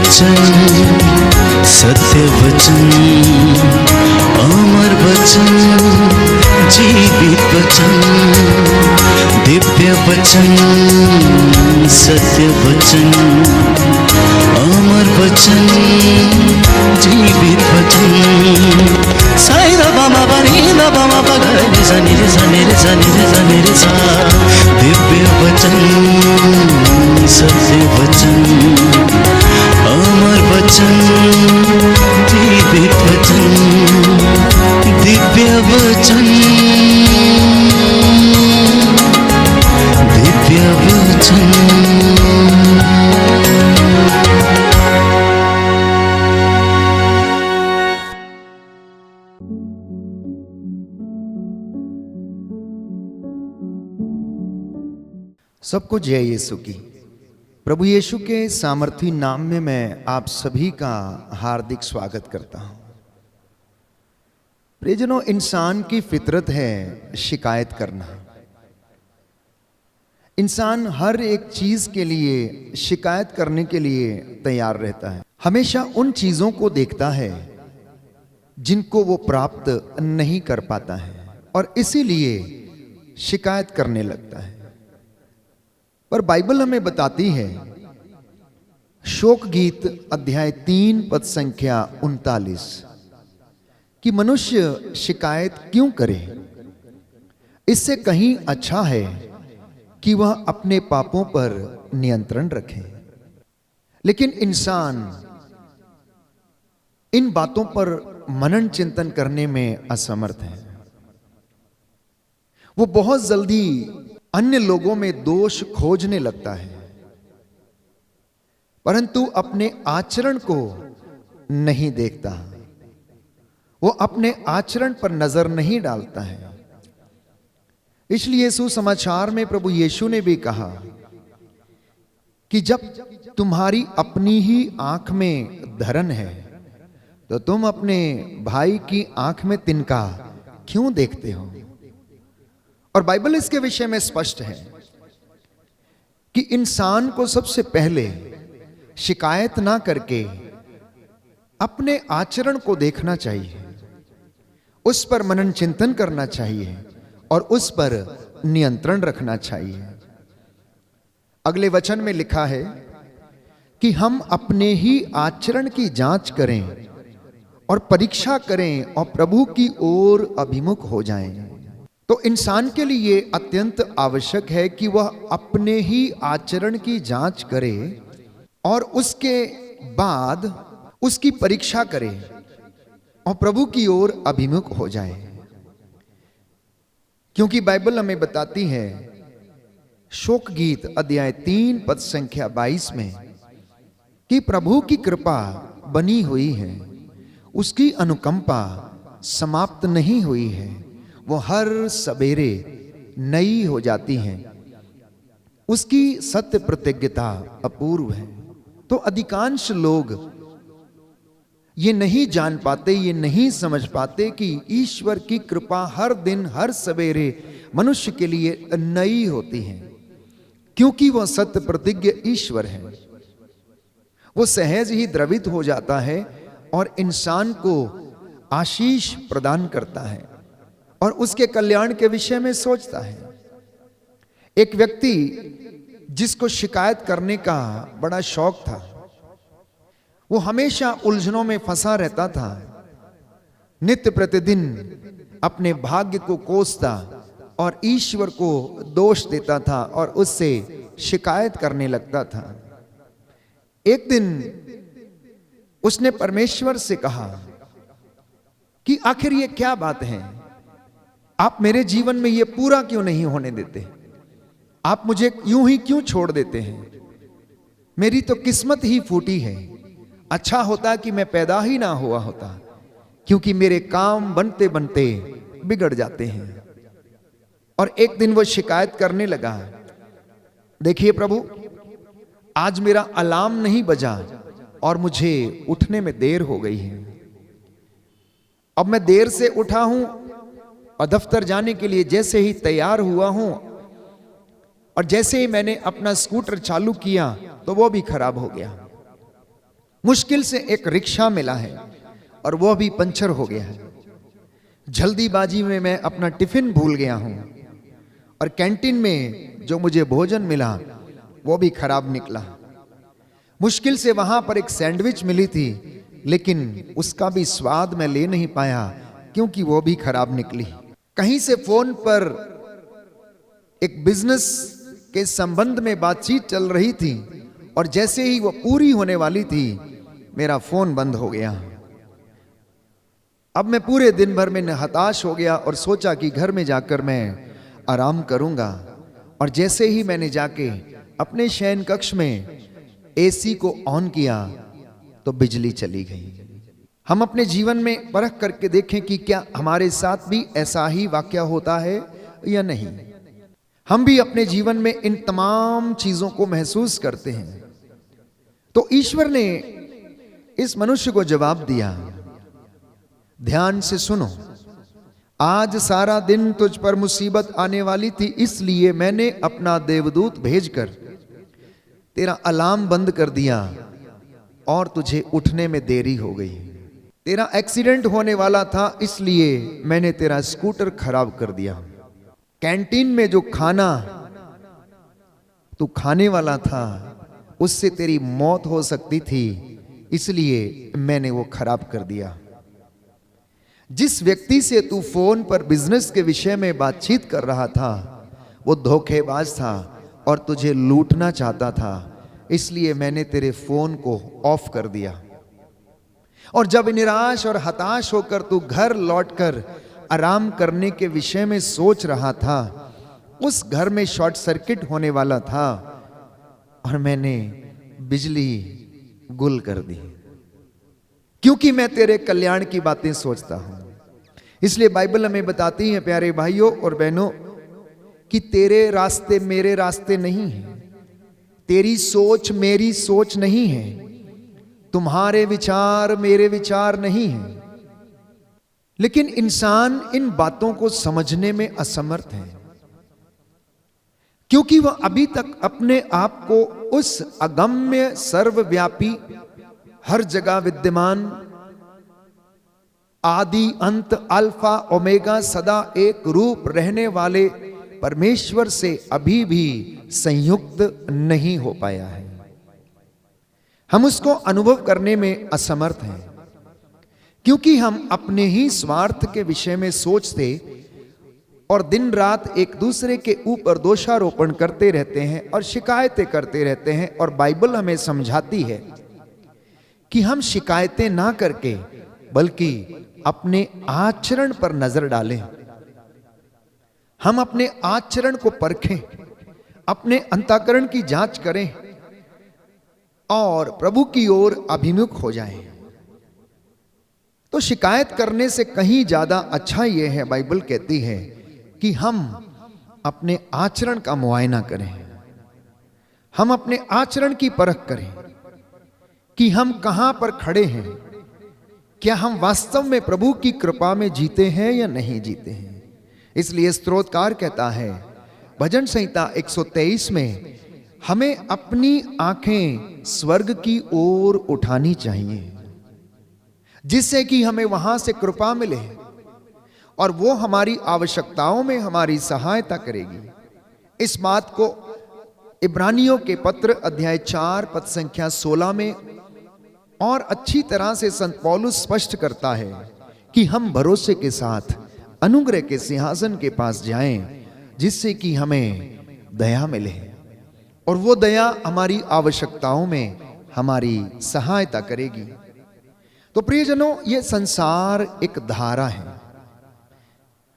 वचन, सत्य वचन, अमर वचन, जीवित वचन, दिव्य वचन, सत्य वचन, अमर वचन, जीवित वचन। साई बाबा बनी बाबा बगैर सनी रे सनी रे सनी रे सनी रे सा। दिव्य वचन, सत्य वचन, अमर वचन, जीवित वचन, दिव्य वचन, दिव्य वचन। सबको जय यीशु की। प्रभु यीशु के सामर्थी नाम में मैं आप सभी का हार्दिक स्वागत करता हूं। प्रियजनों, इंसान की फितरत है शिकायत करना। इंसान हर एक चीज के लिए शिकायत करने के लिए तैयार रहता है। हमेशा उन चीजों को देखता है जिनको वो प्राप्त नहीं कर पाता है और इसीलिए शिकायत करने लगता है। पर बाइबल हमें बताती है, शोक गीत अध्याय 3 पद संख्या 39, कि मनुष्य शिकायत क्यों करे। इससे कहीं अच्छा है कि वह अपने पापों पर नियंत्रण रखे। लेकिन इंसान इन बातों पर मनन चिंतन करने में असमर्थ है। वो बहुत जल्दी अन्य लोगों में दोष खोजने लगता है, परंतु अपने आचरण को नहीं देखता। वो अपने आचरण पर नजर नहीं डालता है। इसलिए सुसमाचार में प्रभु यीशु ने भी कहा कि जब तुम्हारी अपनी ही आंख में धरन है तो तुम अपने भाई की आंख में तिनका क्यों देखते हो। और बाइबल इसके विषय में स्पष्ट है कि इंसान को सबसे पहले शिकायत ना करके अपने आचरण को देखना चाहिए, उस पर मनन चिंतन करना चाहिए और उस पर नियंत्रण रखना चाहिए। अगले वचन में लिखा है कि हम अपने ही आचरण की जांच करें और परीक्षा करें और प्रभु की ओर अभिमुख हो जाएं। तो इंसान के लिए अत्यंत आवश्यक है कि वह अपने ही आचरण की जांच करे और उसके बाद उसकी परीक्षा करे और प्रभु की ओर अभिमुख हो जाए। क्योंकि बाइबल हमें बताती है, शोक गीत अध्याय 3 पद संख्या 22 में, कि प्रभु की कृपा बनी हुई है, उसकी अनुकंपा समाप्त नहीं हुई है, वो हर सवेरे नई हो जाती हैं, उसकी सत्य प्रतिज्ञता अपूर्व है। तो अधिकांश लोग ये नहीं जान पाते, ये नहीं समझ पाते कि ईश्वर की कृपा हर दिन हर सवेरे मनुष्य के लिए नई होती है, क्योंकि वह सत्य प्रतिज्ञ ईश्वर है। वो सहज ही द्रवित हो जाता है और इंसान को आशीष प्रदान करता है और उसके कल्याण के विषय में सोचता है। एक व्यक्ति जिसको शिकायत करने का बड़ा शौक था, वो हमेशा उलझनों में फंसा रहता था, नित्य प्रतिदिन अपने भाग्य को कोसता और ईश्वर को दोष देता था और उससे शिकायत करने लगता था। एक दिन उसने परमेश्वर से कहा कि आखिर ये क्या बात है, आप मेरे जीवन में ये पूरा क्यों नहीं होने देते, आप मुझे यूं ही क्यों छोड़ देते हैं। मेरी तो किस्मत ही फूटी है, अच्छा होता कि मैं पैदा ही ना हुआ होता, क्योंकि मेरे काम बनते बनते बिगड़ जाते हैं। और एक दिन वो शिकायत करने लगा, देखिए प्रभु, आज मेरा अलार्म नहीं बजा और मुझे उठने में देर हो गई है। अब मैं देर से उठा हूं और दफ्तर जाने के लिए जैसे ही तैयार हुआ हूं और जैसे ही मैंने अपना स्कूटर चालू किया तो वो भी खराब हो गया। मुश्किल से एक रिक्शा मिला है और वो भी पंचर हो गया है। जल्दीबाजी में मैं अपना टिफिन भूल गया हूं और कैंटीन में जो मुझे भोजन मिला वो भी खराब निकला। मुश्किल से वहां पर एक सैंडविच मिली थी, लेकिन उसका भी स्वाद मैं ले नहीं पाया क्योंकि वो भी खराब निकली। कहीं से फोन पर एक बिजनेस के संबंध में बातचीत चल रही थी और जैसे ही वो पूरी होने वाली थी मेरा फोन बंद हो गया। अब मैं पूरे दिन भर में हताश हो गया और सोचा कि घर में जाकर मैं आराम करूंगा। और जैसे ही मैंने जाके अपने शयन कक्ष में एसी को ऑन किया तो बिजली चली गई। हम अपने जीवन में परख करके देखें कि क्या हमारे साथ भी ऐसा ही वाकया होता है या नहीं। हम भी अपने जीवन में इन तमाम चीजों को महसूस करते हैं। तो ईश्वर ने इस मनुष्य को जवाब दिया, ध्यान से सुनो, आज सारा दिन तुझ पर मुसीबत आने वाली थी, इसलिए मैंने अपना देवदूत भेजकर तेरा अलार्म बंद कर दिया और तुझे उठने में देरी हो गई। तेरा एक्सीडेंट होने वाला था, इसलिए मैंने तेरा स्कूटर खराब कर दिया। कैंटीन में जो खाना तू खाने वाला था उससे तेरी मौत हो सकती थी, इसलिए मैंने वो खराब कर दिया। जिस व्यक्ति से तू फोन पर बिजनेस के विषय में बातचीत कर रहा था वो धोखेबाज था और तुझे लूटना चाहता था, इसलिए मैंने तेरे फोन को ऑफ कर दिया। और जब निराश और हताश होकर तू घर लौटकर आराम करने के विषय में सोच रहा था, उस घर में शॉर्ट सर्किट होने वाला था और मैंने बिजली गुल कर दी, क्योंकि मैं तेरे कल्याण की बातें सोचता हूं। इसलिए बाइबल हमें बताती है प्यारे भाइयों और बहनों कि तेरे रास्ते मेरे रास्ते नहीं हैं, तेरी सोच मेरी सोच नहीं है, तुम्हारे विचार मेरे विचार नहीं है। लेकिन इंसान इन बातों को समझने में असमर्थ है, क्योंकि वह अभी तक अपने आप को उस अगम्य सर्वव्यापी हर जगह विद्यमान आदि अंत अल्फा ओमेगा सदा एक रूप रहने वाले परमेश्वर से अभी भी संयुक्त नहीं हो पाया है। हम उसको अनुभव करने में असमर्थ हैं, क्योंकि हम अपने ही स्वार्थ के विषय में सोचते और दिन रात एक दूसरे के ऊपर दोषारोपण करते रहते हैं और शिकायतें करते रहते हैं। और बाइबल हमें समझाती है कि हम शिकायतें ना करके बल्कि अपने आचरण पर नजर डालें। हम अपने आचरण को परखें, अपने अंतःकरण की जांच करें और प्रभु की ओर अभिमुख हो जाएं। तो शिकायत करने से कहीं ज्यादा अच्छा यह है, बाइबल कहती है कि हम अपने आचरण का मुआयना करें, हम अपने आचरण की परख करें कि हम कहां पर खड़े हैं, क्या हम वास्तव में प्रभु की कृपा में जीते हैं या नहीं जीते हैं। इसलिए स्तोत्रकार कहता है भजन संहिता 123 में, हमें अपनी आंखें स्वर्ग की ओर उठानी चाहिए, जिससे कि हमें वहां से कृपा मिले और वो हमारी आवश्यकताओं में हमारी सहायता करेगी। इस बात को इब्रानियों के पत्र अध्याय 4 पद संख्या 16 में और अच्छी तरह से संत पौलुस स्पष्ट करता है कि हम भरोसे के साथ अनुग्रह के सिंहासन के पास जाएं, जिससे कि हमें दया मिले और वो दया हमारी आवश्यकताओं में हमारी सहायता करेगी। तो प्रियजनों, ये संसार एक धारा है,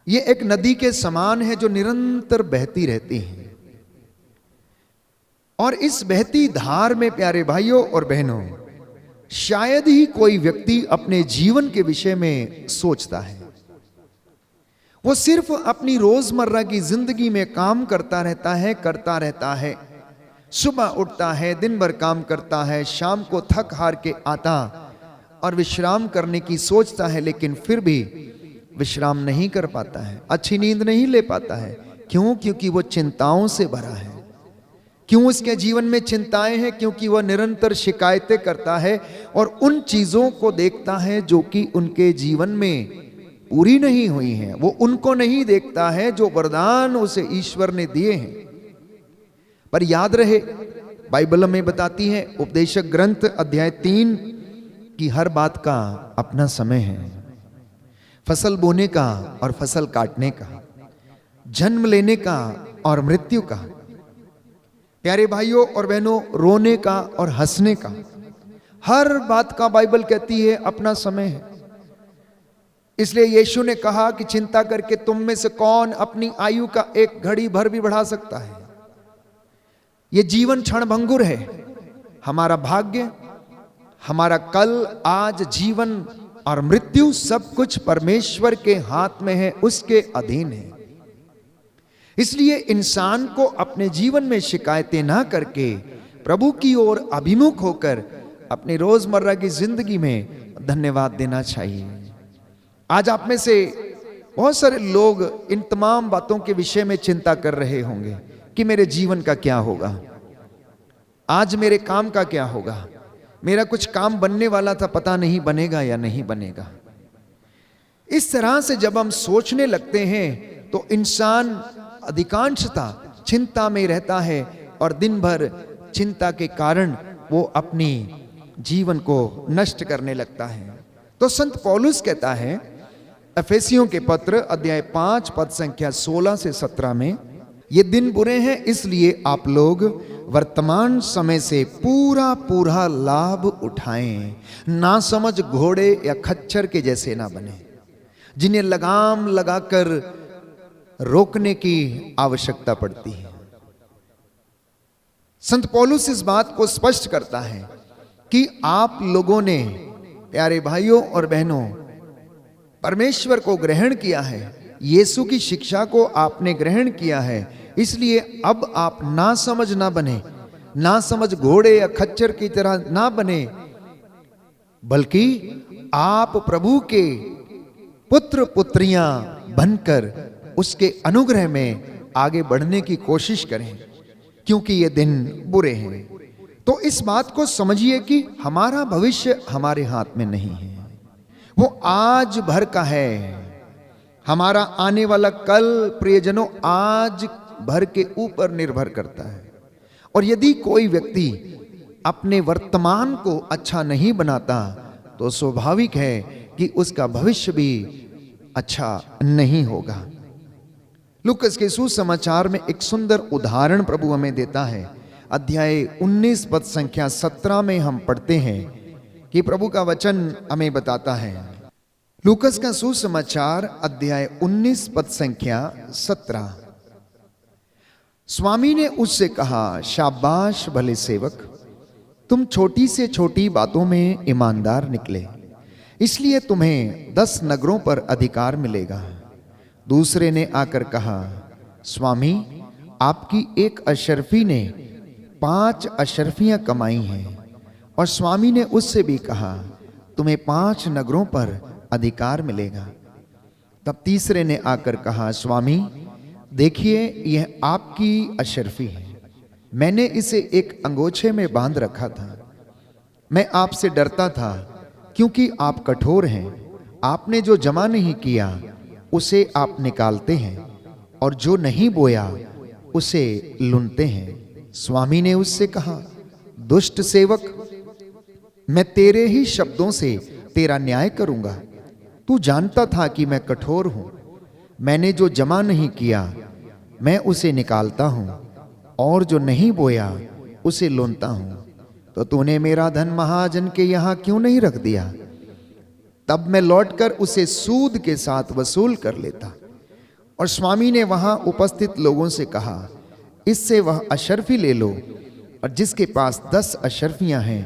ये एक नदी के समान है जो निरंतर बहती रहती है। और इस बहती धार में प्यारे भाइयों और बहनों, शायद ही कोई व्यक्ति अपने जीवन के विषय में सोचता है। वो सिर्फ अपनी रोजमर्रा की जिंदगी में काम करता रहता है। सुबह उठता है, दिन भर काम करता है, शाम को थक हार के आता और विश्राम करने की सोचता है, लेकिन फिर भी विश्राम नहीं कर पाता है, अच्छी नींद नहीं ले पाता है। क्यों? क्योंकि वो चिंताओं से भरा है, क्यों उसके जीवन में चिंताएं हैं? क्योंकि वह निरंतर शिकायतें करता है और उन चीजों को देखता है जो कि उनके जीवन में पूरी नहीं हुई हैं। वो उनको नहीं देखता है जो वरदान उसे ईश्वर ने दिए हैं। पर याद रहे, बाइबल में बताती है, उपदेशक ग्रंथ अध्याय 3 की हर बात का अपना समय है। फसल बोने का और फसल काटने का, जन्म लेने का और मृत्यु का, प्यारे भाइयों और बहनों, रोने का और हंसने का, हर बात का बाइबल कहती है अपना समय है। इसलिए यीशु ने कहा कि चिंता करके तुम में से कौन अपनी आयु का एक घड़ी भर भी बढ़ा सकता है? ये जीवन क्षणभंगुर है। हमारा भाग्य, हमारा कल, आज, जीवन और मृत्यु सब कुछ परमेश्वर के हाथ में है, उसके अधीन है। इसलिए इंसान को अपने जीवन में शिकायतें ना करके प्रभु की ओर अभिमुख होकर अपनी रोजमर्रा की जिंदगी में धन्यवाद देना चाहिए। आज आप में से बहुत सारे लोग इन तमाम बातों के विषय में चिंता कर रहे होंगे कि मेरे जीवन का क्या होगा, आज मेरे काम का क्या होगा, मेरा कुछ काम बनने वाला था, पता नहीं बनेगा या नहीं बनेगा। इस तरह से जब हम सोचने लगते हैं तो इंसान अधिकांशता चिंता में रहता है और दिन भर चिंता के कारण वो अपनी जीवन को नष्ट करने लगता है। तो संत पौलुस कहता है एफेसियों के पत्र अध्याय 5 पद संख्या 16 से 17 में, ये दिन बुरे हैं इसलिए आप लोग वर्तमान समय से पूरा पूरा लाभ उठाएं, ना समझ घोड़े या खच्चर के जैसे ना बने, जिन्हें लगाम लगाकर रोकने की आवश्यकता पड़ती है। संत पौलुस इस बात को स्पष्ट करता है कि आप लोगों ने, प्यारे भाइयों और बहनों, परमेश्वर को ग्रहण किया है, यीशु की शिक्षा को आपने ग्रहण किया है, इसलिए अब आप ना समझ ना बने, ना समझ घोड़े या खच्चर की तरह ना बने, बल्कि आप प्रभु के पुत्र पुत्रियां बनकर उसके अनुग्रह में आगे बढ़ने की कोशिश करें, क्योंकि ये दिन बुरे हैं। तो इस बात को समझिए कि हमारा भविष्य हमारे हाथ में नहीं है, वो आज भर का है। हमारा आने वाला कल, प्रियजनों, आज भर के ऊपर निर्भर करता है। और यदि कोई व्यक्ति अपने वर्तमान को अच्छा नहीं बनाता तो स्वाभाविक है कि उसका भविष्य भी अच्छा नहीं होगा। लूकास के सुसमाचार में एक सुंदर उदाहरण प्रभु हमें देता है। अध्याय 19 पद संख्या 17 में हम पढ़ते हैं कि प्रभु का वचन हमें बताता है। लूकास का सुसमाचार अध्याय 19 पद संख्या 17। स्वामी ने उससे कहा, शाबाश भले सेवक, तुम छोटी से छोटी बातों में ईमानदार निकले, इसलिए तुम्हें 10 नगरों पर अधिकार मिलेगा। दूसरे ने आकर कहा, स्वामी, आपकी एक अशर्फी ने 5 अशर्फियां कमाई हैं। और स्वामी ने उससे भी कहा, तुम्हें 5 नगरों पर अधिकार मिलेगा। तब तीसरे ने आकर कहा, स्वामी, देखिए यह आपकी अशर्फी है, मैंने इसे एक अंगोछे में बांध रखा था। मैं आपसे डरता था क्योंकि आप कठोर हैं, आपने जो जमा नहीं किया उसे आप निकालते हैं, और जो नहीं बोया उसे लुनते हैं। स्वामी ने उससे कहा, दुष्ट सेवक, मैं तेरे ही शब्दों से तेरा न्याय करूंगा। तू जानता था कि मैं कठोर हूं, मैंने जो जमा नहीं किया मैं उसे निकालता हूं, और जो नहीं बोया उसे लुनता हूं। तो तूने मेरा धन महाजन के यहां क्यों नहीं रख दिया? तब मैं लौटकर उसे सूद के साथ वसूल कर लेता। और स्वामी ने वहां उपस्थित लोगों से कहा, इससे वह अशर्फी ले लो, और जिसके पास 10 अशर्फियां हैं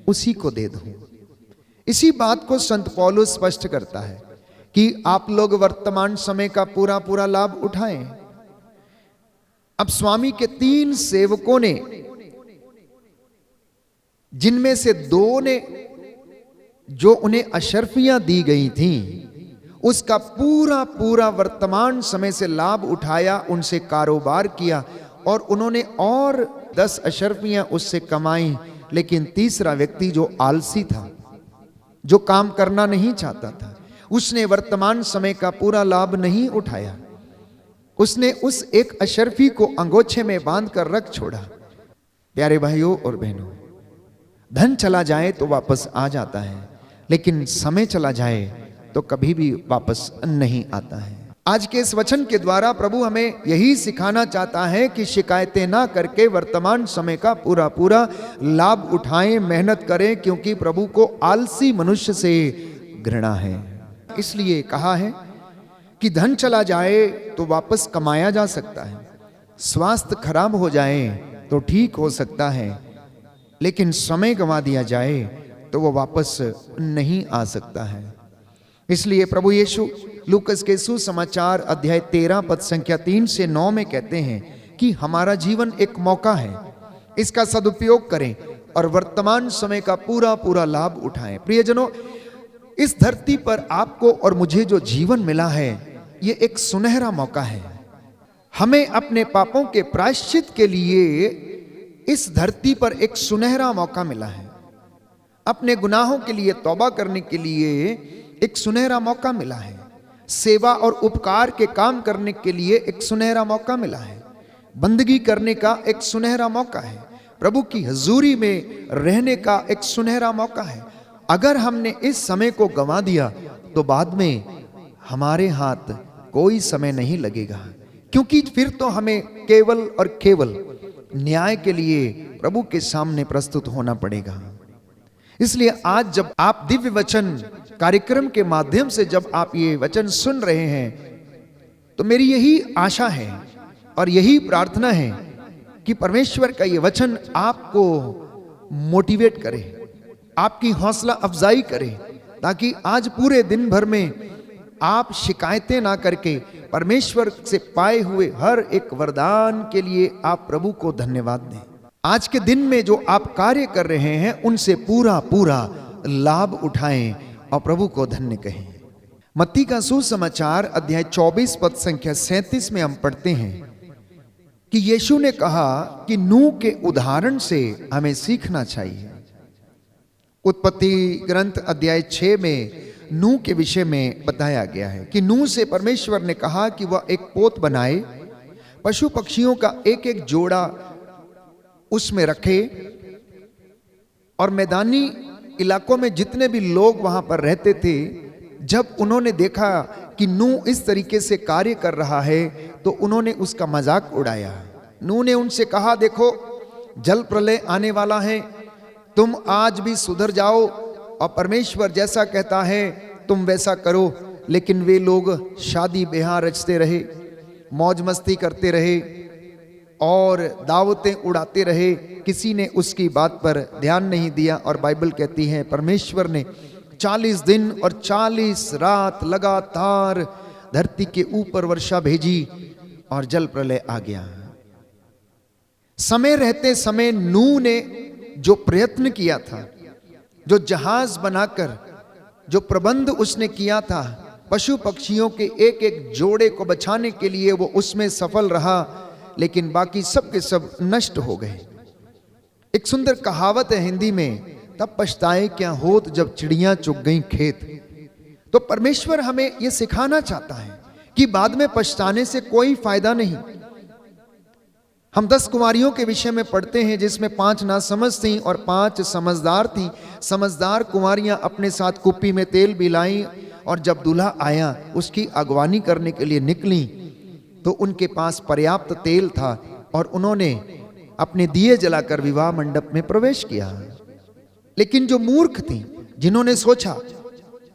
उसी को दे दो। इसी बात को संत पौलुस स्पष्ट करता है कि आप लोग वर्तमान समय का पूरा पूरा लाभ उठाएं। अब स्वामी के 3 सेवकों ने, जिनमें से 2 ने जो उन्हें अशर्फियां दी गई थीं, उसका पूरा पूरा वर्तमान समय से लाभ उठाया, उनसे कारोबार किया, और उन्होंने और 10 अशर्फियां उससे कमाई, लेकिन तीसरा व्यक्ति जो आलसी था, जो काम करना नहीं चाहता था, उसने वर्तमान समय का पूरा लाभ नहीं उठाया। उसने उस एक अशर्फी को अंगोछे में बांध कर रख छोड़ा। प्यारे भाइयों और बहनों, धन चला जाए तो वापस आ जाता है, लेकिन समय चला जाए तो कभी भी वापस नहीं आता है। आज के इस वचन के द्वारा प्रभु हमें यही सिखाना चाहता है कि शिकायतें ना करके वर्तमान समय का पूरा पूरा लाभ उठाएं, मेहनत करें, क्योंकि प्रभु को आलसी मनुष्य से घृणा है। इसलिए कहा है कि धन चला जाए तो वापस कमाया जा सकता है, स्वास्थ्य खराब हो जाए तो ठीक हो सकता है, लेकिन समय गंवा दिया जाए तो वो वापस नहीं आ सकता है। इसलिए प्रभु यीशु लूकस के सुसमाचार अध्याय 13 पद संख्या 3 से 9 में कहते हैं कि हमारा जीवन एक मौका है, इसका सदुपयोग करें और वर्तमान समय का पूरा पूरा लाभ उठाएं। प्रियजनों, इस धरती पर आपको और मुझे जो जीवन मिला है, ये एक सुनहरा मौका है। हमें अपने पापों के प्रायश्चित के लिए इस धरती पर एक सुनहरा मौका मिला है। अपने गुनाहों के लिए तौबा करने के लिए एक सुनहरा मौका मिला है। सेवा और उपकार के काम करने के लिए एक सुनहरा मौका मिला है। बंदगी करने का एक सुनहरा मौका है। प्रभु की हजूरी में रहने का एक सुनहरा मौका है। अगर हमने इस समय को गंवा दिया तो बाद में हमारे हाथ कोई समय नहीं लगेगा, क्योंकि फिर तो हमें केवल और केवल न्याय के लिए प्रभु के सामने प्रस्तुत होना पड़ेगा। इसलिए आज जब आप दिव्य वचन कार्यक्रम के माध्यम से जब आप ये वचन सुन रहे हैं, तो मेरी यही आशा है और यही प्रार्थना है कि परमेश्वर का ये वचन आपको मोटिवेट करे, आपकी हौसला अफजाई करे, ताकि आज पूरे दिन भर में आप शिकायतें ना करके परमेश्वर से पाए हुए हर एक वरदान के लिए आप प्रभु को धन्यवाद दें। आज के दिन में जो आप कार्य कर रहे हैं, उनसे पूरा पूरा लाभ उठाएं और प्रभु को धन्य कहें। मत्ती का सुसमाचार अध्याय 24 पद संख्या 37 में हम पढ़ते हैं कि यीशु ने कहा कि नूह के उदाहरण से हमें सीखना चाहिए। उत्पत्ति ग्रंथ अध्याय 6 में नूह के विषय में बताया गया है कि नूह से परमेश्वर ने कहा कि वह एक पोत बनाए, पशु पक्षियों का एक एक जोड़ा उसमें रखे, और मैदानी इलाकों में जितने भी लोग वहां पर रहते थे, जब उन्होंने देखा कि नूह इस तरीके से कार्य कर रहा है तो उन्होंने उसका मजाक उड़ाया। नूह ने उनसे कहा, देखो जल प्रलय आने वाला है, तुम आज भी सुधर जाओ और परमेश्वर जैसा कहता है तुम वैसा करो। लेकिन वे लोग शादी ब्याह रचते रहे, मौज मस्ती करते रहे और दावतें उड़ाते रहे। किसी ने उसकी बात पर ध्यान नहीं दिया, और बाइबल कहती है परमेश्वर ने 40 दिन और 40 रात लगातार धरती के ऊपर वर्षा भेजी और जल प्रलय आ गया। समय रहते समय नूह ने जो प्रयत्न किया था, जो जहाज बनाकर जो प्रबंध उसने किया था, पशु पक्षियों के एक एक जोड़े को बचाने के लिए वो उसमें सफल रहा, लेकिन बाकी सब के सब नष्ट हो गए। एक सुंदर कहावत है हिंदी में, तब पछताए क्या होत जब चिड़ियां चुग गई खेत। तो परमेश्वर हमें यह सिखाना चाहता है कि बाद में पछताने से कोई फायदा नहीं। हम 10 कुमारियों के विषय में पढ़ते हैं, जिसमें 5 नासमझ थीं और 5 समझदार थीं। समझदार कुमारियां अपने साथ कुप्पी में तेल भी लाईं, और जब दूल्हा आया उसकी अगवानी करने के लिए निकली तो उनके पास पर्याप्त तेल था और उन्होंने अपने दिए जलाकर विवाह मंडप में प्रवेश किया। लेकिन जो मूर्ख थी, जिन्होंने सोचा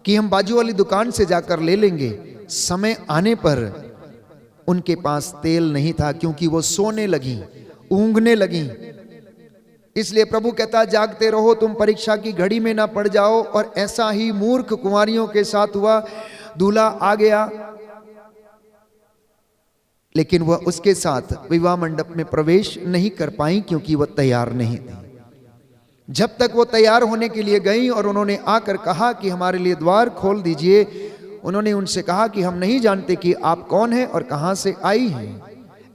कि हम बाजू वाली दुकान से जाकर ले लेंगे, समय आने पर उनके पास तेल नहीं था, क्योंकि वो सोने लगी, ऊँघने लगी। इसलिए प्रभु कहता, जागते रहो, तुम परीक्षा की घड़ी में ना पड़ जाओ। और ऐसा ही मूर्ख कुमारियों के साथ हुआ। दूल्हा आ गया, लेकिन वह उसके साथ विवाह मंडप में प्रवेश नहीं कर पाई, क्योंकि वह तैयार नहीं थी। जब तक वो तैयार होने के लिए गई और उन्होंने आकर कहा कि हमारे लिए द्वार खोल दीजिए, उन्होंने उनसे कहा कि हम नहीं जानते कि आप कौन हैं और कहां से आई हैं।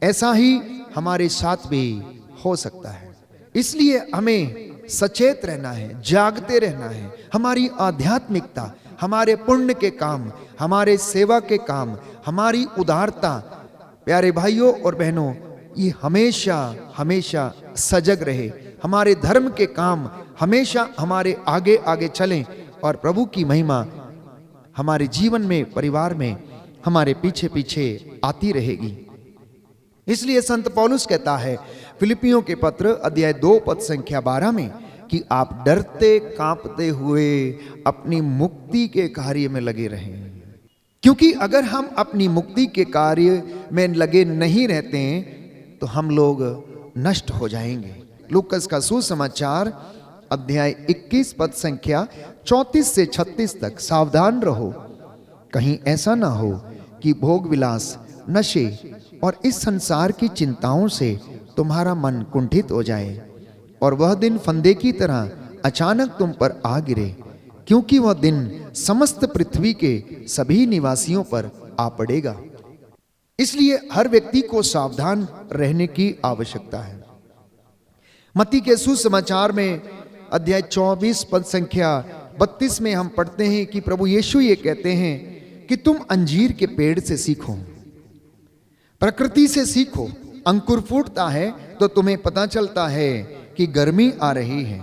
ऐसा ही हमारे साथ भी हो सकता है। इसलिए हमें सचेत रहना है, जागते रहना है। हमारी आध्यात्मिकता, हमारे पुण्य के काम, हमारे सेवा के काम, हमारी उदारता, प्यारे भाइयों और बहनों, ये हमेशा हमेशा सजग रहे। हमारे धर्म के काम हमेशा हमारे आगे आगे चलें और प्रभु की महिमा हमारे जीवन में, परिवार में हमारे पीछे पीछे आती रहेगी। इसलिए संत पौलुस कहता है फिलिपियों के पत्र अध्याय 2 पद संख्या 12 में कि आप डरते कांपते हुए अपनी मुक्ति के कार्य में लगे रहें। क्योंकि अगर हम अपनी मुक्ति के कार्य में लगे नहीं रहते हैं तो हम लोग नष्ट हो जाएंगे। लूकस का सुसमाचार अध्याय 21 पद संख्या 34 से 36 तक, सावधान रहो कहीं ऐसा ना हो कि भोग विलास, नशे और इस संसार की चिंताओं से तुम्हारा मन कुंठित हो जाए और वह दिन फंदे की तरह अचानक तुम पर आ गिरे, क्योंकि वह दिन समस्त पृथ्वी के सभी निवासियों पर आ पड़ेगा। इसलिए हर व्यक्ति को सावधान रहने की आवश्यकता है। मत्ती के सुसमाचार में अध्याय 24 पद संख्या 32 में हम पढ़ते हैं कि प्रभु यीशु ये कहते हैं कि तुम अंजीर के पेड़ से सीखो, प्रकृति से सीखो। अंकुर फूटता है तो तुम्हें पता चलता है कि गर्मी आ रही है।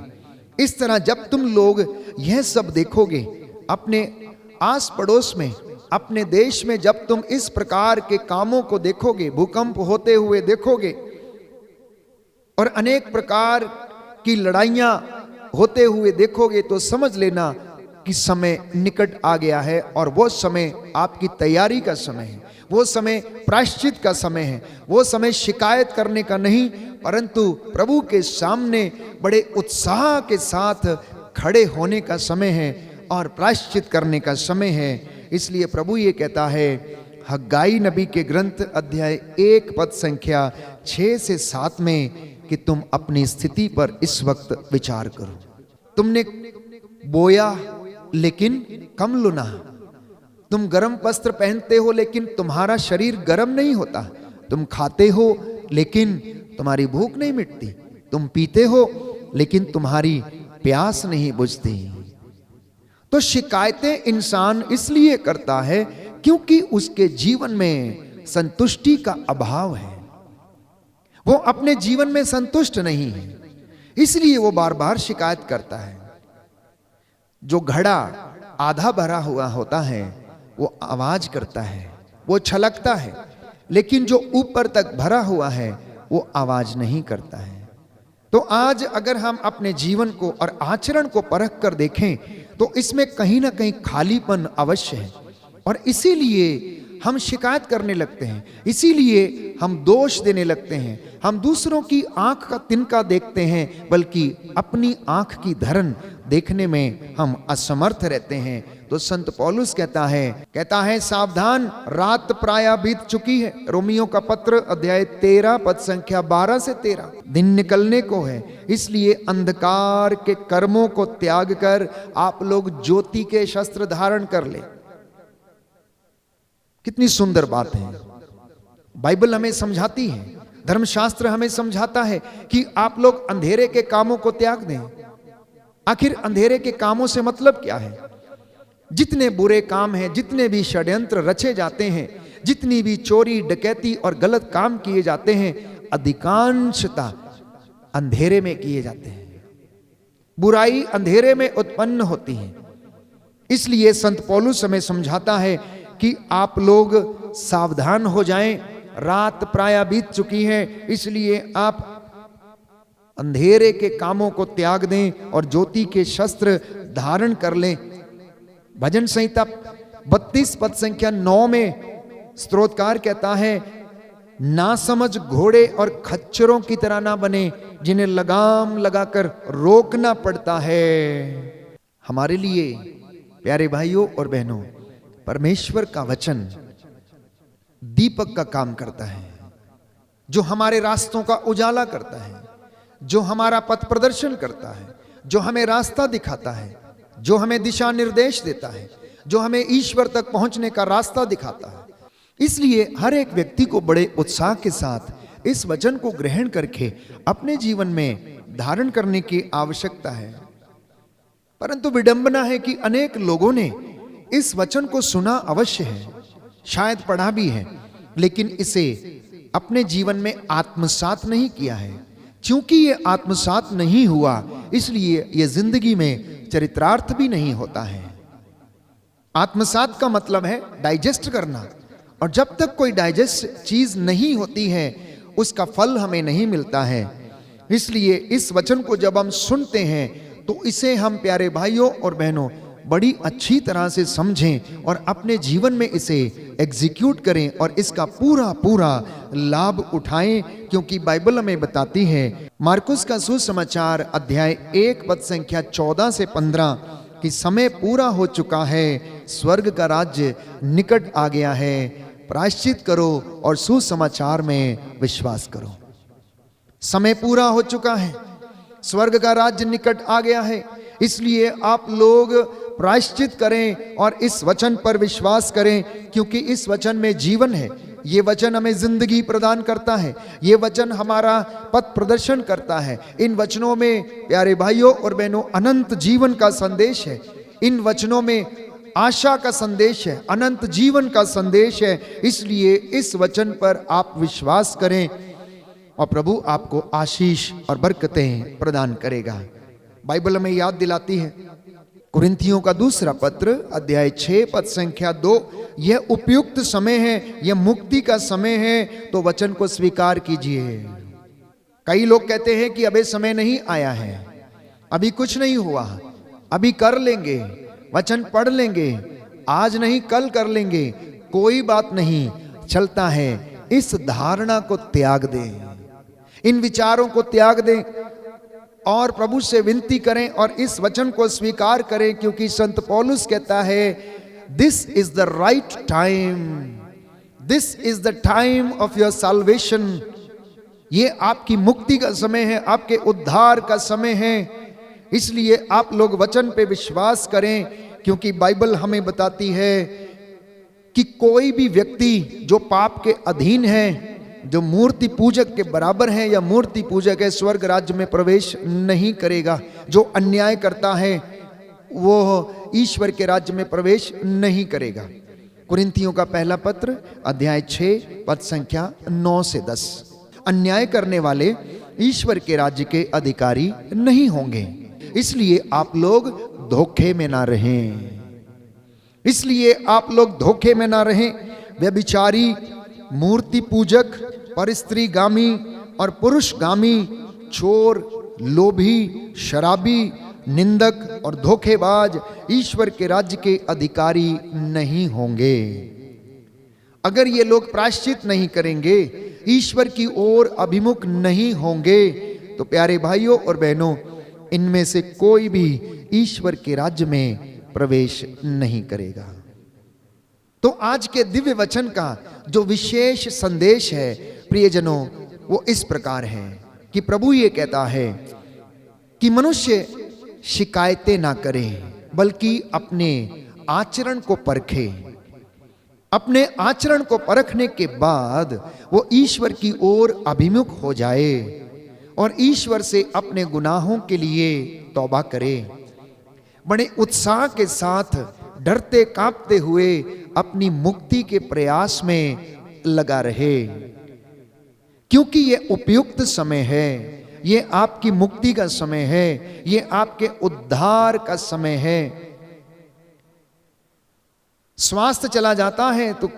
इस तरह जब तुम लोग यह सब देखोगे अपने आस पड़ोस में, अपने देश में, जब तुम इस प्रकार के कामों को देखोगे, भूकंप होते हुए देखोगे और अनेक प्रकार की लड़ाइयां होते हुए देखोगे, तो समझ लेना कि समय निकट आ गया है और वो समय आपकी तैयारी का समय है। वो समय प्रायश्चित का समय है। वो समय शिकायत करने का नहीं, परंतु प्रभु के सामने बड़े उत्साह के साथ खड़े होने का समय है और प्रायश्चित करने का समय है। इसलिए प्रभु ये कहता है हग्गाई नबी के ग्रंथ अध्याय 1 पद संख्या 6 से 7 में कि तुम अपनी स्थिति पर इस वक्त विचार करो। तुमने बोया लेकिन कम लुना, तुम गर्म वस्त्र पहनते हो लेकिन तुम्हारा शरीर गर्म नहीं होता, तुम खाते हो लेकिन तुम्हारी भूख नहीं मिटती, तुम पीते हो लेकिन तुम्हारी प्यास नहीं बुझती। तो शिकायतें इंसान इसलिए करता है क्योंकि उसके जीवन में संतुष्टि का अभाव है। वो अपने जीवन में संतुष्ट नहीं है, इसलिए वो बार बार शिकायत करता है। जो घड़ा आधा भरा हुआ होता है वो आवाज करता है, वो छलकता है, लेकिन जो ऊपर तक भरा हुआ है वो आवाज नहीं करता है। तो आज अगर हम अपने जीवन को और आचरण को परख कर देखें तो इसमें कहीं ना कहीं खालीपन अवश्य है और इसीलिए हम शिकायत करने लगते हैं, इसीलिए हम दोष देने लगते हैं, हम दूसरों की आंख का तिनका देखते हैं, बल्कि अपनी आंख की धरन देखने में हम असमर्थ रहते हैं। तो संत पौलुस कहता है सावधान, रात प्राय बीत चुकी है। रोमियो का पत्र अध्याय 13 पद संख्या 12 से 13, दिन निकलने को है, इसलिए अंधकार के कर्मों को त्याग कर आप लोग ज्योति के शस्त्र धारण कर ले। कितनी सुंदर बात है। बाइबल हमें समझाती है, धर्मशास्त्र हमें समझाता है कि आप लोग अंधेरे के कामों को त्याग दें। आखिर अंधेरे के कामों से मतलब क्या है? जितने बुरे काम हैं, जितने भी षड्यंत्र रचे जाते हैं, जितनी भी चोरी, डकैती और गलत काम किए जाते हैं, अधिकांशतः अंधेरे में किए जाते हैं। बुराई अंधेरे में उत्पन्न होती है। इसलिए संत पौलुस हमें समझाता है कि आप लोग सावधान हो जाएं, रात प्राय बीत चुकी है, इसलिए आप अंधेरे के कामों को त्याग दें और ज्योति के शस्त्र धारण कर लें। भजन संहिता 32 पद संख्या 9 में स्तोत्रकार कहता है ना समझ घोड़े और खच्चरों की तरह ना बने जिन्हें लगाम लगाकर रोकना पड़ता है। हमारे लिए प्यारे भाइयों और बहनों, परमेश्वर का वचन दीपक का काम करता है, जो हमारे रास्तों का उजाला करता है, जो हमारा पथ प्रदर्शन करता है, जो हमें रास्ता दिखाता है, जो हमें दिशा निर्देश देता है, जो हमें ईश्वर तक पहुंचने का रास्ता दिखाता है। इसलिए हर एक व्यक्ति को बड़े उत्साह के साथ इस वचन को ग्रहण करके अपने जीवन में धारण करने की आवश्यकता है। परंतु विडंबना है कि अनेक लोगों ने इस वचन को सुना अवश्य है, शायद पढ़ा भी है, लेकिन इसे अपने जीवन में आत्मसात नहीं किया है। क्योंकि ये आत्मसात नहीं हुआ, इसलिए ये जिंदगी में चरितार्थ भी नहीं होता है। आत्मसात का मतलब है डाइजेस्ट करना, और जब तक कोई डाइजेस्ट चीज नहीं होती है उसका फल हमें नहीं मिलता है। इसलिए इस वचन को जब हम सुनते हैं तो इसे हम प्यारे भाइयों और बहनों बड़ी अच्छी तरह से समझें और अपने जीवन में इसे एग्जीक्यूट करें और इसका पूरा पूरा लाभ उठाएं, क्योंकि बाइबल हमें बताती है, मार्कुस का सुसमाचार अध्याय 1 पद संख्या 14 से 15 कि समय पूरा हो चुका है, स्वर्ग का राज्य निकट आ गया है, प्रायश्चित करो और सुसमाचार में विश्वास करो। समय पूरा हो चुका है, स्वर्ग का राज्य निकट आ गया है, इसलिए आप लोग प्रायश्चित करें और इस वचन पर विश्वास करें, क्योंकि इस वचन में जीवन है। ये वचन हमें जिंदगी प्रदान करता है, ये वचन हमारा पथ प्रदर्शन करता है। इन वचनों में प्यारे भाइयों और बहनों अनंत जीवन का संदेश है, इन वचनों में आशा का संदेश है, अनंत जीवन का संदेश है। इसलिए इस वचन पर आप विश्वास करें और प्रभु आपको आशीष और बरकतें प्रदान करेगा। बाइबल हमें याद दिलाती है, कुरिन्थियों का दूसरा पत्र अध्याय 6 पद संख्या 2, यह उपयुक्त समय है, यह मुक्ति का समय है, तो वचन को स्वीकार कीजिए। कई लोग कहते हैं कि अभी समय नहीं आया है, अभी कुछ नहीं हुआ, अभी कर लेंगे, वचन पढ़ लेंगे, आज नहीं कल कर लेंगे, कोई बात नहीं, चलता है। इस धारणा को त्याग दें, इन विचारों को त्याग दें और प्रभु से विनती करें और इस वचन को स्वीकार करें, क्योंकि संत पौलुस कहता है, this is the right time, this is the time of your salvation. ये आपकी मुक्ति का समय है, आपके उद्धार का समय है। इसलिए आप लोग वचन पे विश्वास करें, क्योंकि बाइबल हमें बताती है कि कोई भी व्यक्ति जो पाप के अधीन है, जो मूर्ति पूजक के बराबर है या मूर्ति पूजक है, स्वर्ग राज्य में प्रवेश नहीं करेगा। जो अन्याय करता है वो ईश्वर के राज्य में प्रवेश नहीं करेगा। कुरिन्थियों का पहला पत्र अध्याय 6 पद संख्या 9 से 10, अन्याय करने वाले ईश्वर के राज्य के अधिकारी नहीं होंगे। इसलिए आप लोग धोखे में ना रहें, इसलिए आप लोग धोखे में ना रहें। व्यभिचारी, मूर्ति पूजक, परस्त्रीगामी और पुरुषगामी, चोर, लोभी, शराबी, निंदक और धोखेबाज ईश्वर के राज्य के अधिकारी नहीं होंगे। अगर ये लोग प्रायश्चित नहीं करेंगे, ईश्वर की ओर अभिमुख नहीं होंगे, तो प्यारे भाइयों और बहनों, इनमें से कोई भी ईश्वर के राज्य में प्रवेश नहीं करेगा। तो आज के दिव्य वचन का जो विशेष संदेश है प्रियजनों, वो इस प्रकार है कि प्रभु ये कहता है कि मनुष्य शिकायतें ना करे, बल्कि अपने आचरण को परखे। अपने आचरण को परखने के बाद वो ईश्वर की ओर अभिमुख हो जाए और ईश्वर से अपने गुनाहों के लिए तौबा करे। बड़े उत्साह के साथ, डरते कांपते हुए अपनी मुक्ति के प्रयास में लगा रहे, क्योंकि ये उपयुक्त समय है, ये आपकी मुक्ति का समय है, ये आपके उद्धार का समय है। स्वास्थ्य चला जाता है तो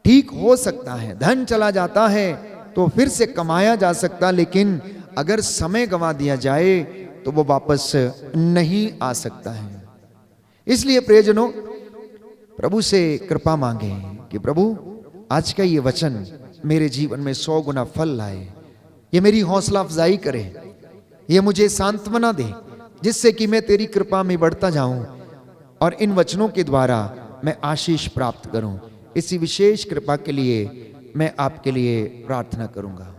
ठीक हो सकता है, धन चला जाता है तो फिर से कमाया जा सकता, लेकिन अगर समय गंवा दिया जाए तो वो वापस नहीं आ सकता है। इसलिए प्रियजनों, प्रभु से कृपा मांगे कि प्रभु आज का ये वचन मेरे जीवन में 100 गुना फल लाए, ये मेरी हौसला अफजाई करे, ये मुझे सांत्वना दे, जिससे कि मैं तेरी कृपा में बढ़ता जाऊं और इन वचनों के द्वारा मैं आशीष प्राप्त करूं। इसी विशेष कृपा के लिए मैं आपके लिए प्रार्थना करूंगा।